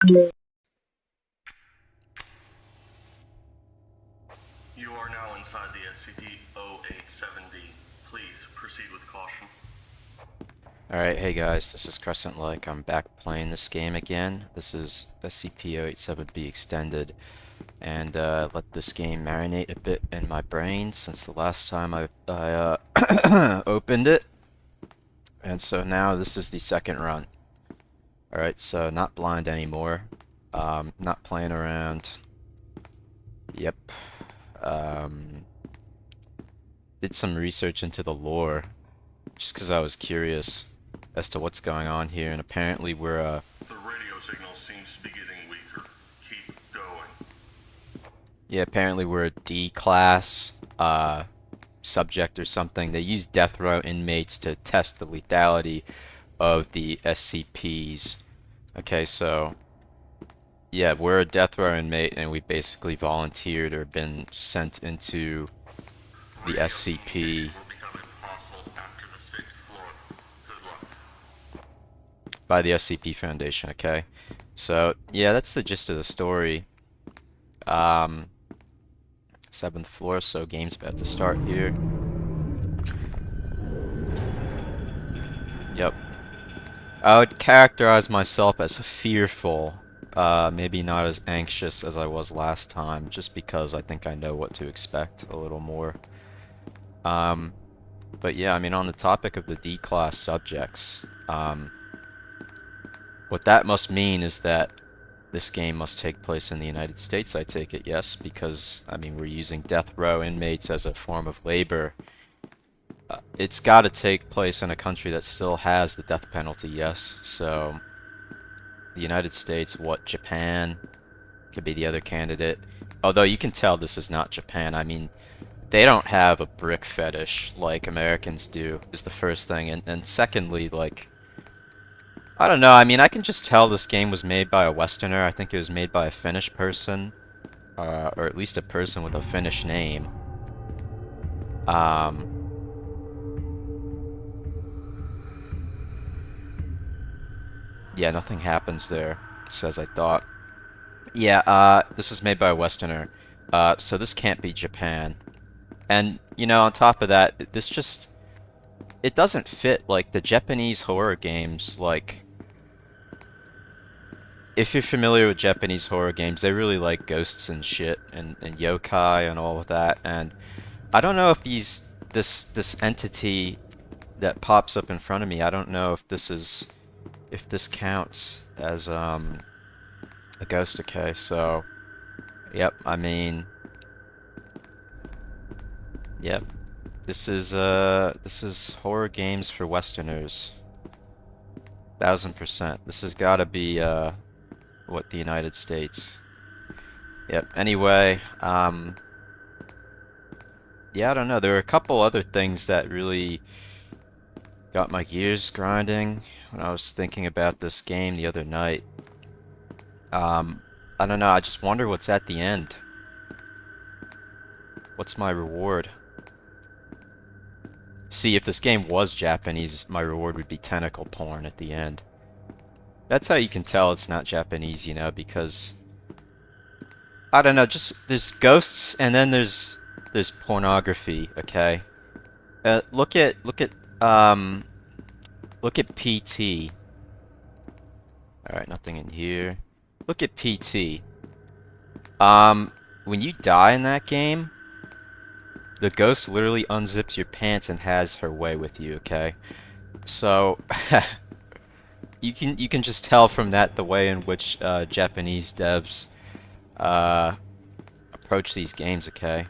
You are now inside the SCP-087-D. Please proceed with caution. Alright, hey guys, this is Crescent Lake. I'm back playing this game again. This is SCP-087-B Extended. And let this game marinate a bit in my brain since the last time I opened it. And so now this is the second run. Alright, so not blind anymore. Not playing around. Yep. Did some research into the lore, just because I was curious as to what's going on here, and apparently we're, The radio signal seems to be getting weaker. Keep going. yeah, apparently we're a D-class, subject or something. They use death row inmates to test the lethality of the SCPs. Okay, so, yeah, we're a death row inmate, and we basically volunteered or been sent into the SCP. Will become impossible after the 6th floor. Good luck. By the SCP Foundation, okay? So, yeah, that's the gist of the story. 7th floor, so game's about to start here. Yep. I would characterize myself as fearful, maybe not as anxious as I was last time, just because I think I know what to expect a little more. But yeah, I mean, on the topic of the D-class subjects, what that must mean is that this game must take place in the United States, I take it, yes, because, I mean, we're using death row inmates as a form of labor. It's got to take place in a country that still has the death penalty, yes, so the United States, what, Japan could be the other candidate. Although you can tell this is not Japan. I mean, they don't have a brick fetish like Americans do, is the first thing, and secondly, like, I don't know, I mean, I can just tell this game was made by a Westerner. I think it was made by a Finnish person, or at least a person with a Finnish name. Yeah, nothing happens there, just as I thought. Yeah, this was made by a Westerner, so this can't be Japan. And, you know, on top of that, this just, it doesn't fit, like, the Japanese horror games, like, if you're familiar with Japanese horror games, they really like ghosts and shit, and yokai and all of that, and I don't know if this entity that pops up in front of me, I don't know if this counts as, a ghost, okay, so, yep, I mean, yep, this is horror games for Westerners, 1000%, this has gotta be, what, the United States. Yep, anyway, yeah, I don't know, there were a couple other things that really got my gears grinding when I was thinking about this game the other night. I don't know, I just wonder what's at the end. What's my reward? See, if this game was Japanese, my reward would be tentacle porn at the end. That's how you can tell it's not Japanese, you know, because I don't know, just there's ghosts and then there's pornography, okay? Look at PT. Alright, nothing in here. Look at PT. When you die in that game, the ghost literally unzips your pants and has her way with you, okay? So you can just tell from that the way in which Japanese devs approach these games, okay?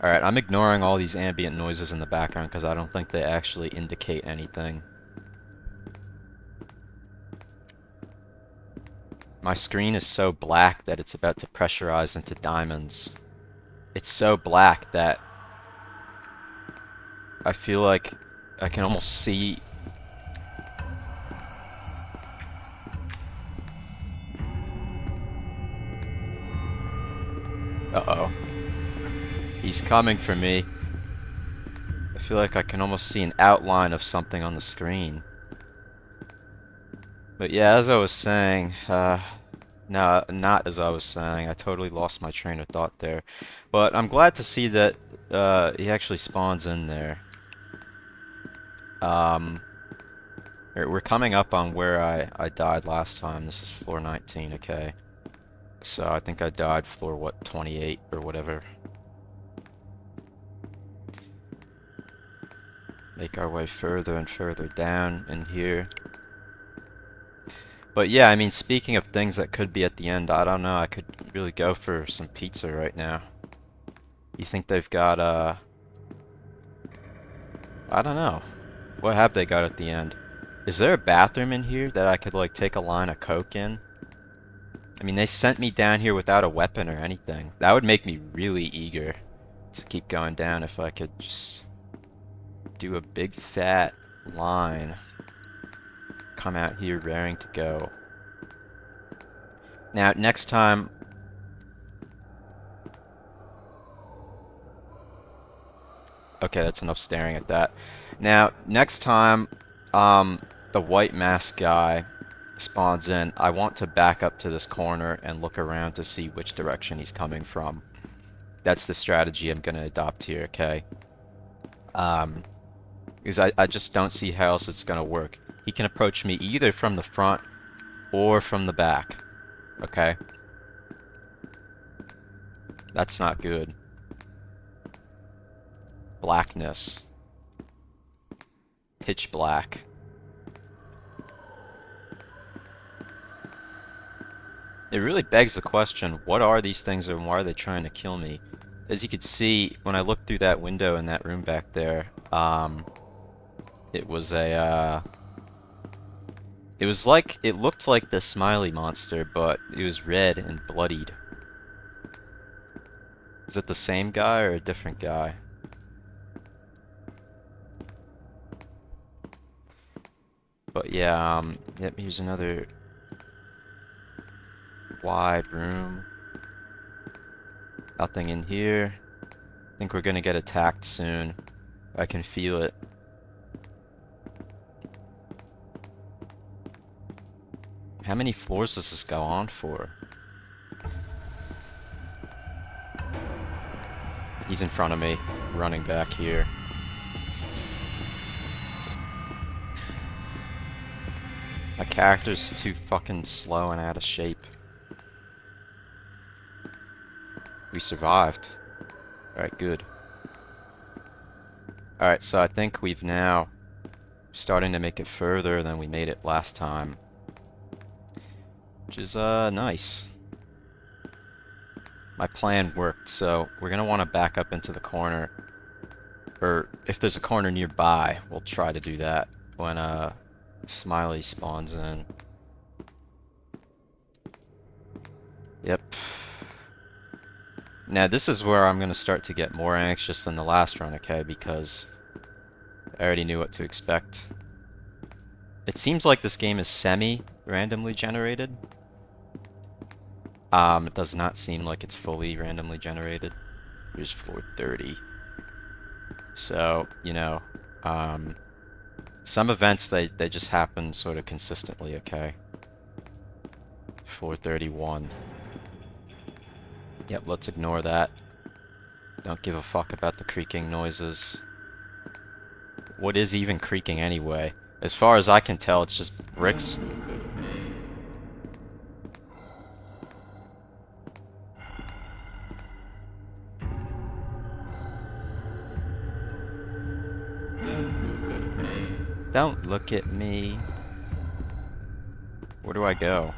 Alright, I'm ignoring all these ambient noises in the background because I don't think they actually indicate anything. My screen is so black that it's about to pressurize into diamonds. It's so black that I feel like I can almost see. Uh-oh. He's coming for me. I feel like I can almost see an outline of something on the screen. But yeah, as I was saying, No, not as I was saying. I totally lost my train of thought there. But I'm glad to see that he actually spawns in there. Um, we're coming up on where I died last time. This is floor 19, okay. So I think I died floor, what, 28 or whatever. Make our way further and further down in here. But yeah, I mean, speaking of things that could be at the end, I don't know. I could really go for some pizza right now. You think they've got, I don't know. What have they got at the end? Is there a bathroom in here that I could, like, take a line of coke in? I mean, they sent me down here without a weapon or anything. That would make me really eager to keep going down if I could just do a big fat line. Come out here raring to go. Now, next time... Okay, that's enough staring at that. Now, next time the white mask guy spawns in, I want to back up to this corner and look around to see which direction he's coming from. That's the strategy I'm going to adopt here, okay? Because I just don't see how else it's going to work. He can approach me either from the front or from the back, okay? That's not good. Blackness. Pitch black. It really begs the question, what are these things and why are they trying to kill me? As you could see, when I looked through that window in that room back there, it was a, it was like, it looked like the smiley monster, but it was red and bloodied. Is it the same guy or a different guy? But yeah, yep, here's another wide room. Nothing in here. I think we're gonna get attacked soon. I can feel it. How many floors does this go on for? He's in front of me, running back here. My character's too fucking slow and out of shape. We survived. Alright, good. Alright, so I think we've now starting to make it further than we made it last time. Which is, nice. My plan worked, so we're gonna want to back up into the corner. Or, if there's a corner nearby, we'll try to do that when, Smiley spawns in. Yep. Now, this is where I'm gonna start to get more anxious than the last run, okay? Because I already knew what to expect. It seems like this game is semi-randomly generated. It does not seem like it's fully randomly generated. Here's floor 30. So, you know, some events, they just happen sort of consistently, okay? 431. Yep, let's ignore that. Don't give a fuck about the creaking noises. What is even creaking anyway? As far as I can tell, it's just bricks. Don't look at me. Where do I go?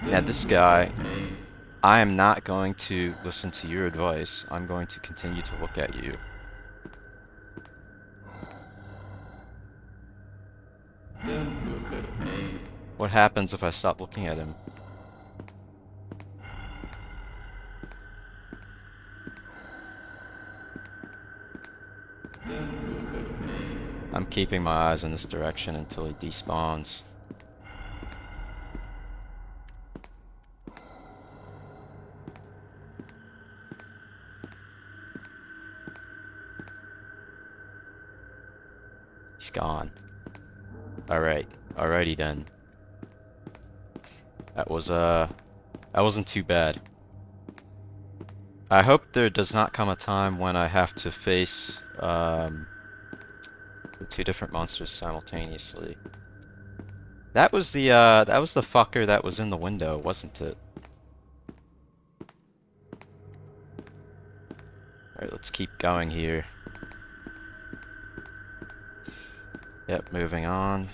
Yeah, this guy, I am not going to listen to your advice. I'm going to continue to look at you. What happens if I stop looking at him? I'm keeping my eyes in this direction until he despawns. He's gone. Alright. Alrighty then. That wasn't too bad. I hope there does not come a time when I have to face, the two different monsters simultaneously. That was the fucker that was in the window, wasn't it? Alright, let's keep going here. Yep, moving on.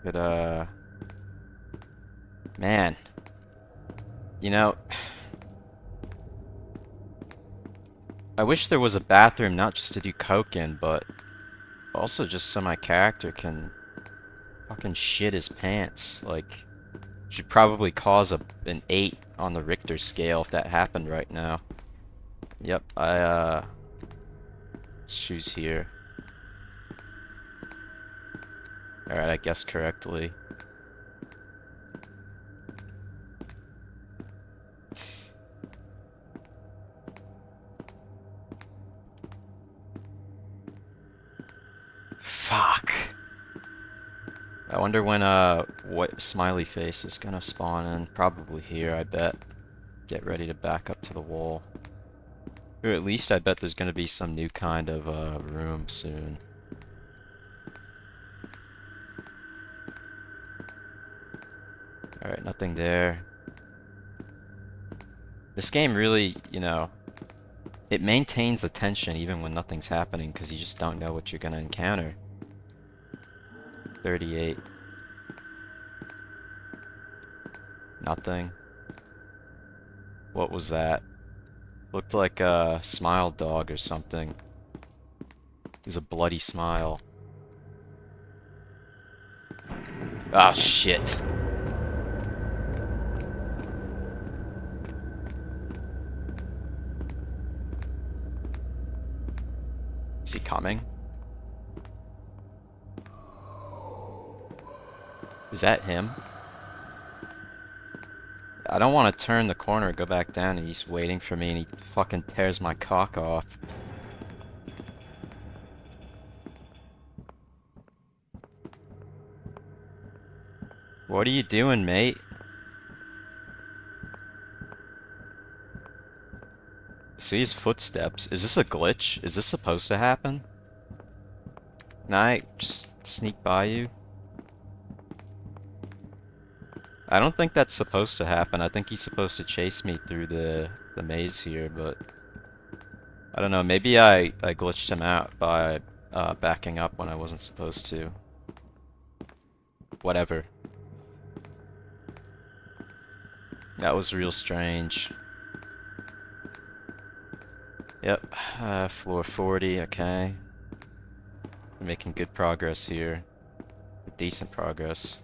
Good, man. You know, I wish there was a bathroom not just to do coke in, but also just so my character can fucking shit his pants. Like, should probably cause an 8 on the Richter scale if that happened right now. Yep, let's choose here. Alright, I guessed correctly. Fuck. I wonder when, what smiley face is gonna spawn in. Probably here, I bet. Get ready to back up to the wall. Or at least I bet there's gonna be some new kind of, room soon. Alright, nothing there. This game really, you know, it maintains the tension even when nothing's happening because you just don't know what you're gonna encounter. 38. Nothing. What was that? Looked like a smile dog or something. It was a bloody smile. Ah, shit. Is he coming? Is that him? I don't want to turn the corner and go back down and he's waiting for me and he fucking tears my cock off. What are you doing, mate? See his footsteps. Is this a glitch? Is this supposed to happen? Can I just sneak by you? I don't think that's supposed to happen. I think he's supposed to chase me through the maze here, but I don't know. Maybe I glitched him out by backing up when I wasn't supposed to. Whatever. That was real strange. Yep, floor 40, okay. We're making good progress here. Decent progress.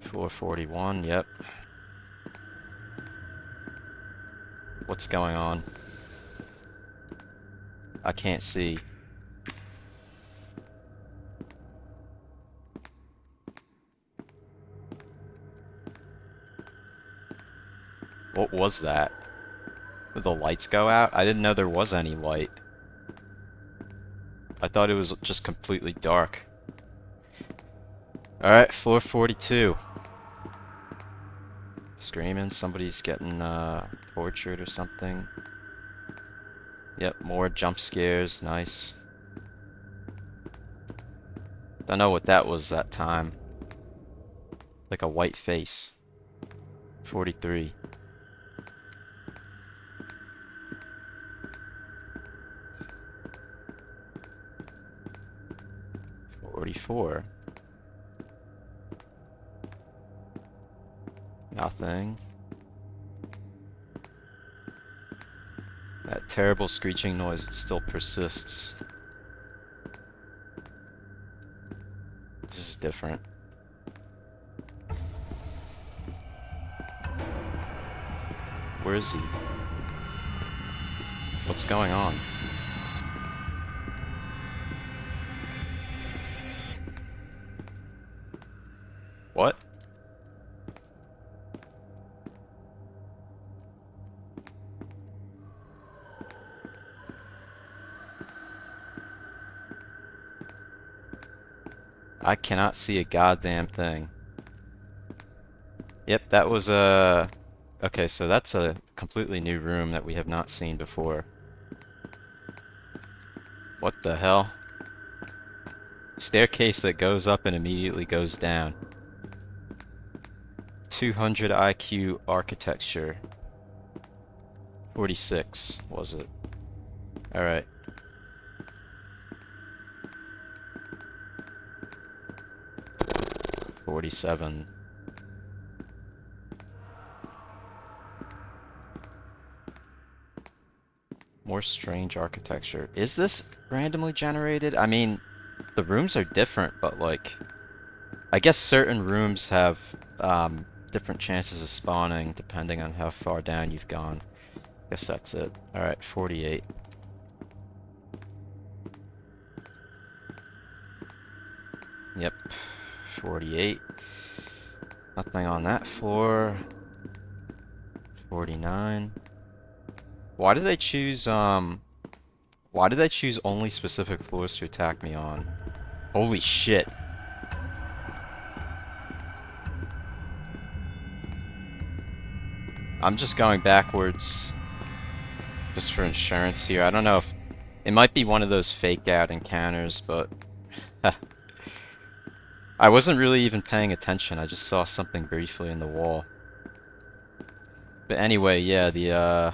441, yep. What's going on? I can't see. What was that? Did the lights go out? I didn't know there was any light. I thought it was just completely dark. Alright, floor 42. Screaming, somebody's getting tortured or something. Yep, more jump scares, nice. Don't know what that was that time. Like a white face. 43. 44. Nothing. That terrible screeching noise still persists. This is different. Where is he? What's going on? What? I cannot see a goddamn thing. Yep, that was a... Okay, so that's a completely new room that we have not seen before. What the hell? Staircase that goes up and immediately goes down. 200 IQ architecture. 46, was it? Alright. $47. More strange architecture. Is this randomly generated? I mean, the rooms are different, but like, I guess certain rooms have different chances of spawning depending on how far down you've gone. Guess that's it. Alright, 48. Yep, 48. Nothing on that floor. 49. Why do they choose only specific floors to attack me on? Holy shit. I'm just going backwards just for insurance here. I don't know if it might be one of those fake out encounters, but I wasn't really even paying attention. I just saw something briefly in the wall. But anyway, yeah, the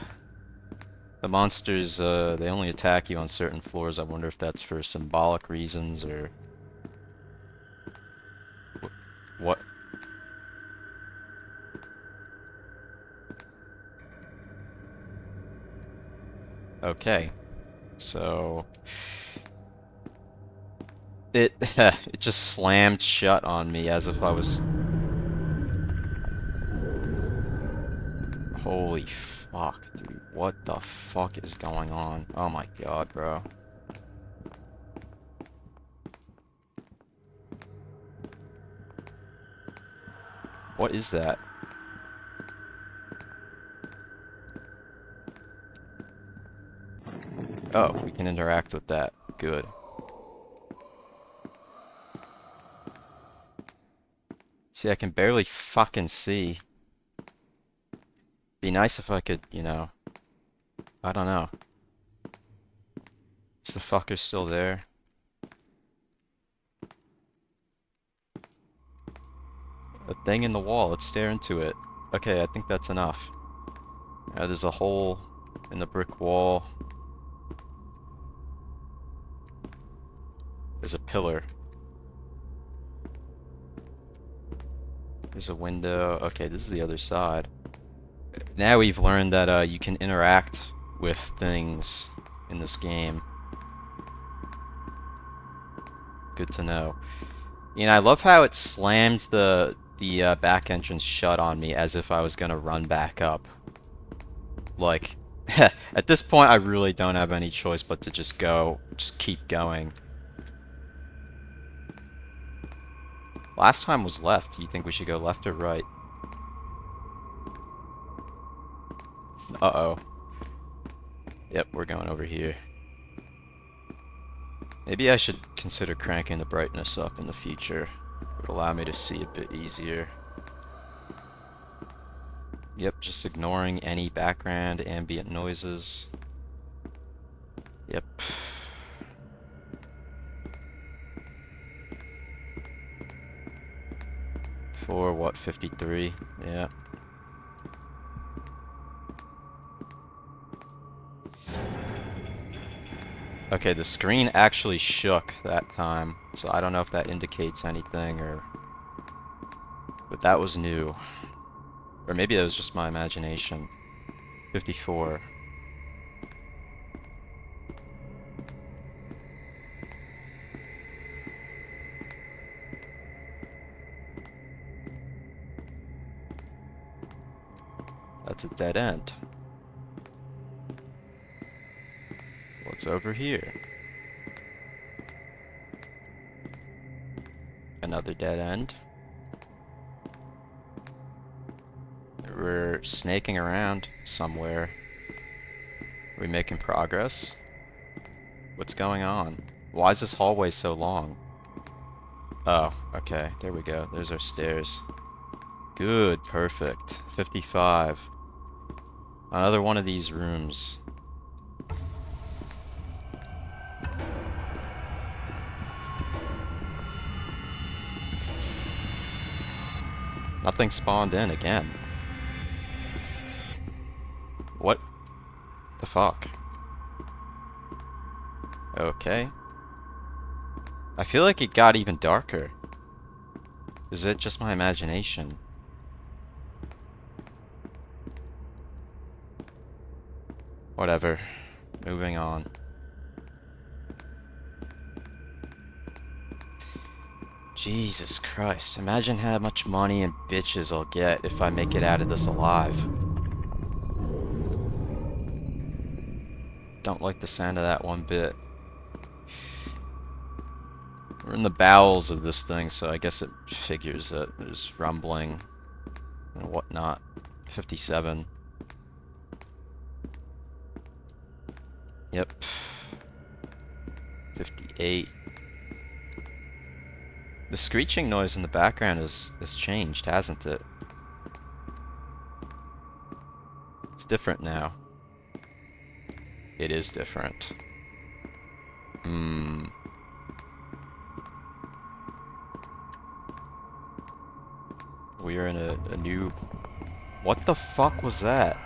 monsters, they only attack you on certain floors. I wonder if that's for symbolic reasons or... What? Okay. So... It just slammed shut on me as if I was... Holy fuck, dude. What the fuck is going on? Oh my god, bro. What is that? Oh, we can interact with that. Good. See, I can barely fucking see. Be nice if I could, you know... I don't know. Is the fucker still there? A thing in the wall, let's stare into it. Okay, I think that's enough. There's a hole in the brick wall. There's a pillar. There's a window. Okay, this is the other side. Now we've learned that you can interact with things in this game. Good to know. You know, I love how it slammed the back entrance shut on me as if I was gonna run back up. Like, at this point I really don't have any choice but to just keep going. Last time was left. Do you think we should go left or right? Uh-oh. Yep, we're going over here. Maybe I should consider cranking the brightness up in the future. It would allow me to see a bit easier. Yep, just ignoring any background ambient noises. Yep. Floor, what, 53? Yeah. Okay, the screen actually shook that time, so I don't know if that indicates anything or... But that was new. Or maybe that was just my imagination. 54. That's a dead end. What's over here? Another dead end. We're snaking around somewhere. Are we making progress? What's going on? Why is this hallway so long? Oh, okay. There we go. There's our stairs. Good, perfect. 55. Another one of these rooms. Nothing spawned in again. What the fuck? Okay. I feel like it got even darker. Is it just my imagination? Whatever. Moving on. Jesus Christ. Imagine how much money and bitches I'll get if I make it out of this alive. Don't like the sound of that one bit. We're in the bowels of this thing, so I guess it figures that there's rumbling and whatnot. 57. Yep. 58. The screeching noise in the background has changed, hasn't it? It's different now. It is different. Hmm. We are in a new... What the fuck was that?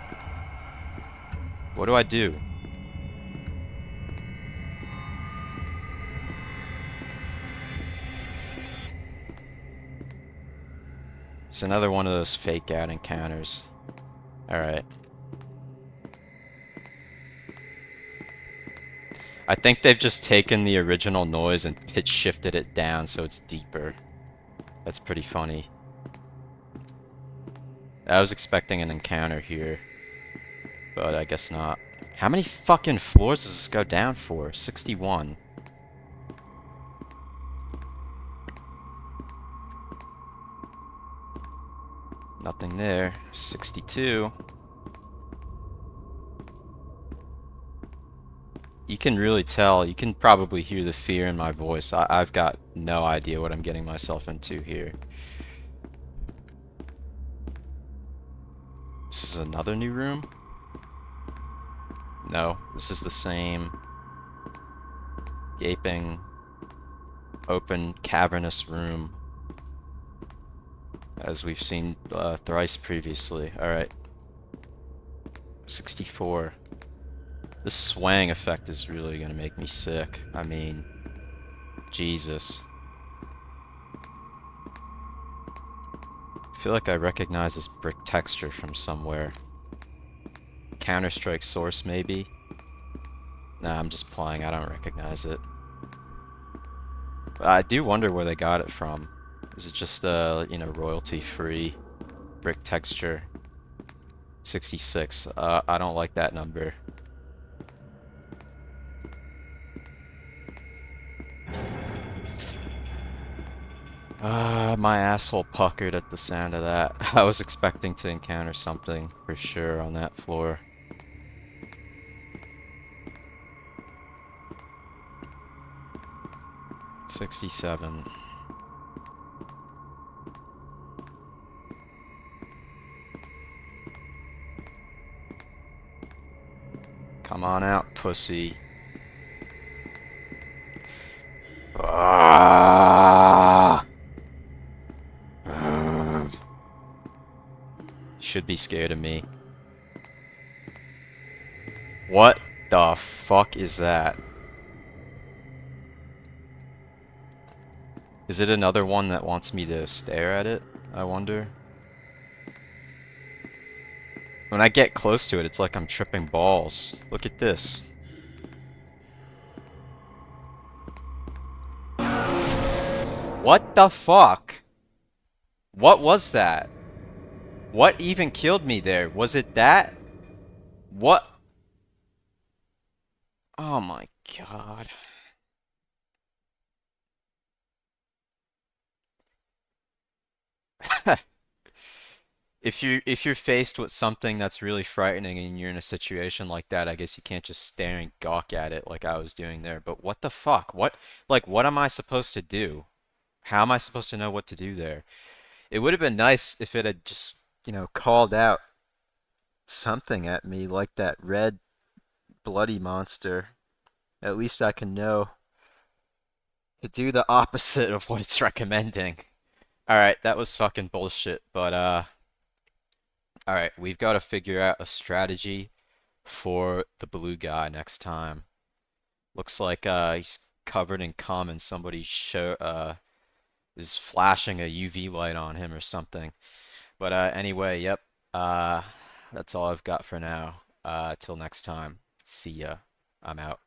What do I do? It's another one of those fake out encounters. Alright. I think they've just taken the original noise and pitch shifted it down so it's deeper. That's pretty funny. I was expecting an encounter here, but I guess not. How many fucking floors does this go down for? 61. Nothing there. 62. You can really tell, you can probably hear the fear in my voice. I've got no idea what I'm getting myself into here. This is another new room? No, this is the same gaping, open, cavernous room as we've seen thrice previously. Alright. 64. This swaying effect is really gonna make me sick. I mean, Jesus. I feel like I recognize this brick texture from somewhere. Counter-Strike source, maybe? Nah, I'm just playing. I don't recognize it. But I do wonder where they got it from. Is it just, you know, royalty-free brick texture? 66. I don't like that number. My asshole puckered at the sound of that. I was expecting to encounter something for sure on that floor. $67. Come on out, pussy. Ah! Should be scared of me. What the fuck is that? Is it another one that wants me to stare at it? I wonder. When I get close to it, it's like I'm tripping balls. Look at this. What the fuck? What was that? What even killed me there? Was it that? What? Oh my god. If you're faced with something that's really frightening and you're in a situation like that, I guess you can't just stare and gawk at it like I was doing there. But what the fuck? What am I supposed to do? How am I supposed to know what to do there? It would have been nice if it had just, called out something at me like that red bloody monster. At least I can know to do the opposite of what it's recommending. Alright, that was fucking bullshit, but alright, we've got to figure out a strategy for the blue guy next time. Looks like he's covered in cum and somebody is flashing a UV light on him or something. But anyway, yep. Uh that's all I've got for now. Till next time. See ya. I'm out.